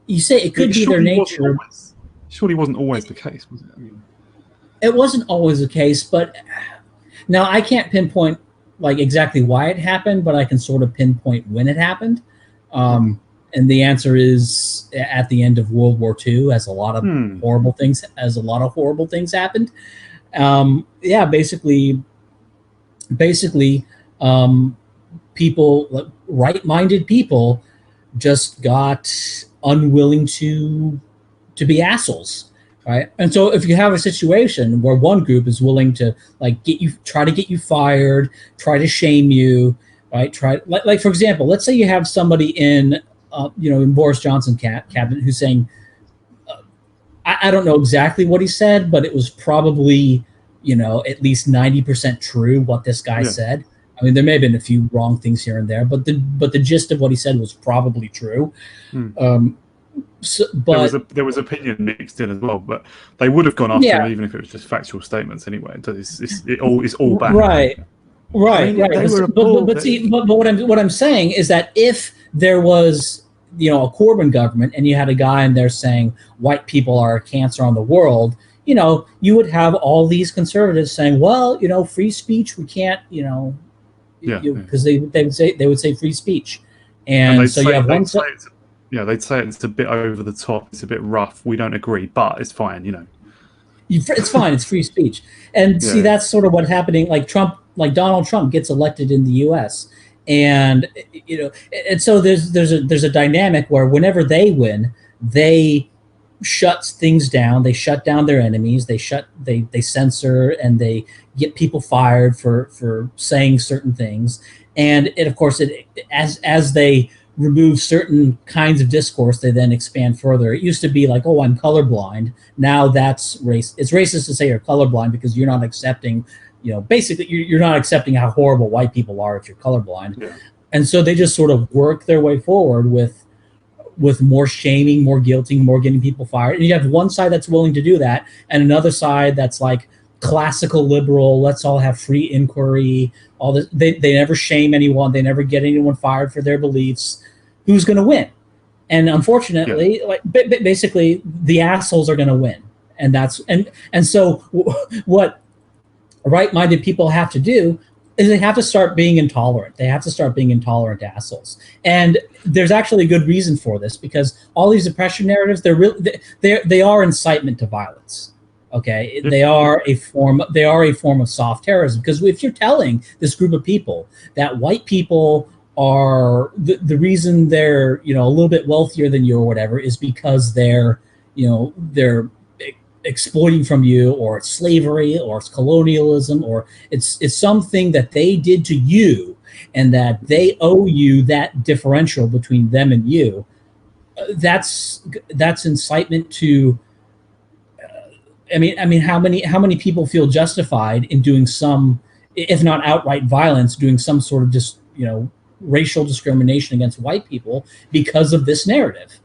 you say it could be their nature. Surely wasn't always the case, was it? I mean, it wasn't always the case, but now I can't pinpoint like exactly why it happened, but I can sort of pinpoint when it happened. And the answer is at the end of World War II, as a lot of horrible things happened. Yeah, basically, people, right-minded people, just got unwilling to be assholes, right? And so if you have a situation where one group is willing to try to get you fired, try to shame you, right? Like for example, let's say you have somebody in in Boris Johnson cabinet who's saying, I don't know exactly what he said, but it was probably at least 90% true what this guy said. I mean, there may have been a few wrong things here and there, but the gist of what he said was probably true. But there was opinion mixed in as well, but they would have gone after him even if it was just factual statements anyway. It's all bad. Right. But what I'm saying is that if there was a Corbyn government and you had a guy in there saying white people are a cancer on the world, you would have all these conservatives saying, well, free speech, we can't, because they would say free speech, and so you have one. They'd say it's a bit over the top, it's a bit rough. We don't agree, but it's fine, It's fine. It's free speech, and see that's sort of what's happening. Like Donald Trump gets elected in the U.S. and and so there's a dynamic where whenever they win, they shut things down. They shut down their enemies. They censor and they get people fired for saying certain things. And of course, as they remove certain kinds of discourse, they then expand further. It used to be like, oh, I'm colorblind. Now that's race. It's racist to say you're colorblind because you're not accepting, basically you're not accepting how horrible white people are if you're colorblind. Yeah. And so they just sort of work their way forward with more shaming, more guilting, more getting people fired. And you have one side that's willing to do that, and another side that's like classical liberal. Let's all have free inquiry. All this. They never shame anyone. They never get anyone fired for their beliefs. Who's going to win? And unfortunately, basically, the assholes are going to win. And that's and so what right-minded people have to do is they have to start being intolerant. They have to start being intolerant assholes. And there's actually a good reason for this, because all these oppression narratives, they are incitement to violence. Okay, they are a form of soft terrorism, because if you're telling this group of people that white people are the reason they're a little bit wealthier than you or whatever is because they're exploiting from you, or it's slavery, or it's colonialism, or it's something that they did to you and that they owe you that differential between them and you, that's incitement to I mean how many people feel justified in doing some, if not outright violence, doing some sort of just racial discrimination against white people because of this narrative?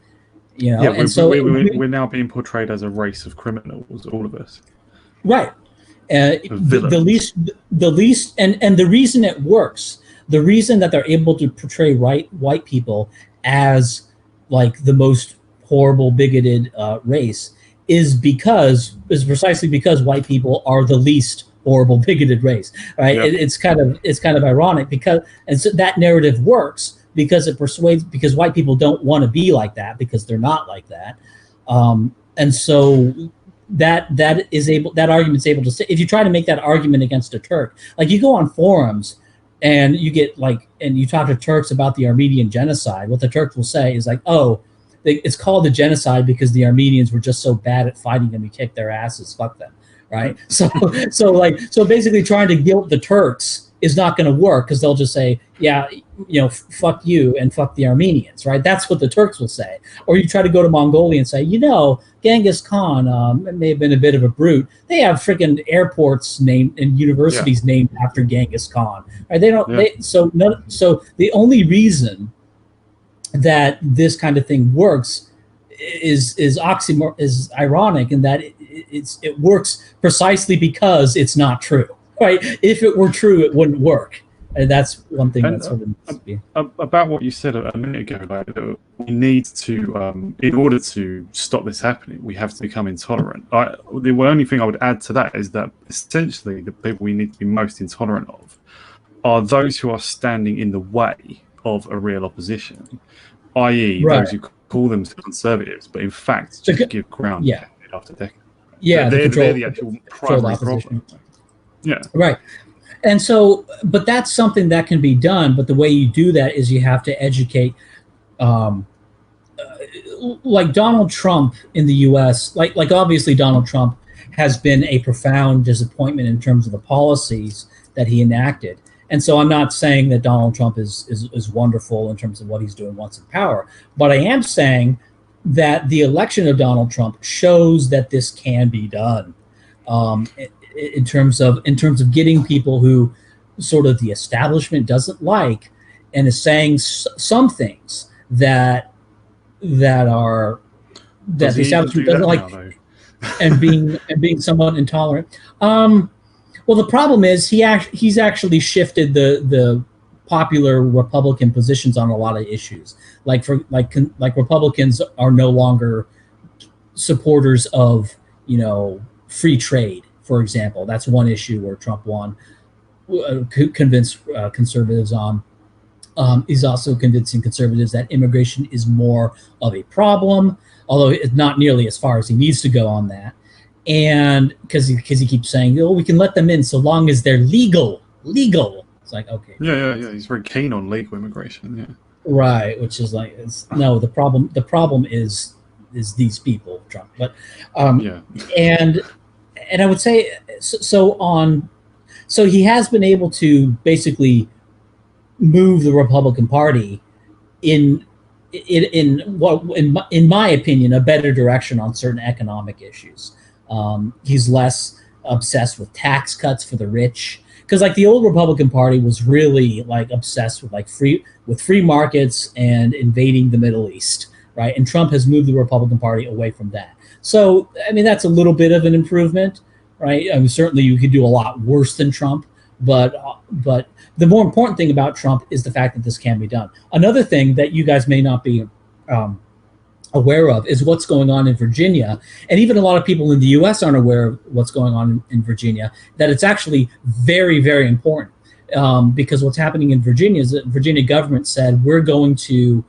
And so we're now being portrayed as a race of criminals, all of us. Right. The least, and the reason it works, the reason that they're able to portray white people as like the most horrible, bigoted race is precisely because white people are the least horrible, bigoted race. Right. Yep. It's kind of ironic and so that narrative works because it persuades, because white people don't want to be like that because they're not like that. And so that argument's able to say, if you try to make that argument against a Turk, like you go on forums and you get and you talk to Turks about the Armenian genocide, what the Turks will say is like, oh, it's called a genocide because the Armenians were just so bad at fighting them, we kicked their asses, fuck them. Right. So basically trying to guilt the Turks is not going to work, because they'll just say, yeah, fuck you and fuck the Armenians, right? That's what the Turks will say. Or you try to go to Mongolia and say, Genghis Khan may have been a bit of a brute. They have freaking airports named and universities named after Genghis Khan, right? They don't. Yeah. So the only reason that this kind of thing works is ironic in that it works precisely because it's not true. Right? If it were true, it wouldn't work. And that's one thing And that's sort of needs to be. about what you said a minute ago, like we need to, in order to stop this happening, we have to become intolerant. The only thing I would add to that is that essentially the people we need to be most intolerant of are those who are standing in the way of a real opposition, i.e., those who call themselves conservatives, but in fact just give ground decade after decade. Yeah, they're the actual primary problem. Yeah. Right. And so, but that's something that can be done. But the way you do that is you have to educate, like Donald Trump in the U.S. Like obviously Donald Trump has been a profound disappointment in terms of the policies that he enacted. And so I'm not saying that Donald Trump is wonderful in terms of what he's doing once in power, but I am saying that the election of Donald Trump shows that this can be done. In terms of getting people who sort of the establishment doesn't like, and is saying some things that the establishment doesn't like, and being somewhat intolerant. Well, the problem is he's actually shifted the popular Republican positions on a lot of issues. Like Republicans are no longer supporters of free trade. For example, that's one issue where Trump won, convinced conservatives on. He's also convincing conservatives that immigration is more of a problem, although it's not nearly as far as he needs to go on that. And because he keeps saying, "Oh, we can let them in so long as they're legal." It's like, okay. Yeah. He's very keen on legal immigration. Yeah. Right, which is like, no. The problem is these people, Trump. But And I would say so he has been able to basically move the Republican Party in my opinion, a better direction on certain economic issues. He's less obsessed with tax cuts for the rich, because like the old Republican Party was really like obsessed with free markets and invading the Middle East, right? And Trump has moved the Republican Party away from that. So, I mean, that's a little bit of an improvement, right? I mean, certainly you could do a lot worse than Trump, but the more important thing about Trump is the fact that this can be done. Another thing that you guys may not be aware of is what's going on in Virginia. And even a lot of people in the U.S. aren't aware of what's going on in Virginia, that it's actually very, very important. Because what's happening in Virginia is that the Virginia government said, we're going to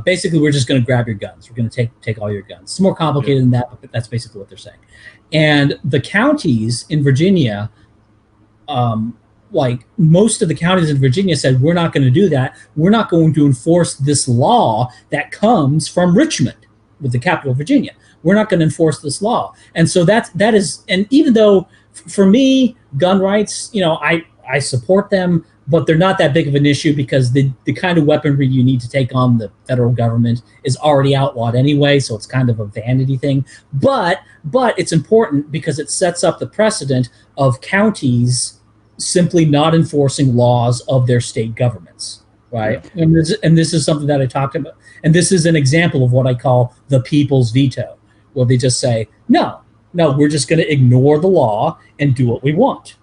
basically, we're just going to grab your guns. We're going to take all your guns. It's more complicated than that, but that's basically what they're saying. And the counties in Virginia, like most of the counties in Virginia said, we're not going to do that. We're not going to enforce this law that comes from Richmond, with the capital of Virginia. We're not going to enforce this law. And so that is, and even though for me, gun rights, I support them, but they're not that big of an issue because the kind of weaponry you need to take on the federal government is already outlawed anyway, so it's kind of a vanity thing. But it's important because it sets up the precedent of counties simply not enforcing laws of their state governments, right? Yeah. And this is something that I talked about. And this is an example of what I call the people's veto, where they just say, no, we're just going to ignore the law and do what we want.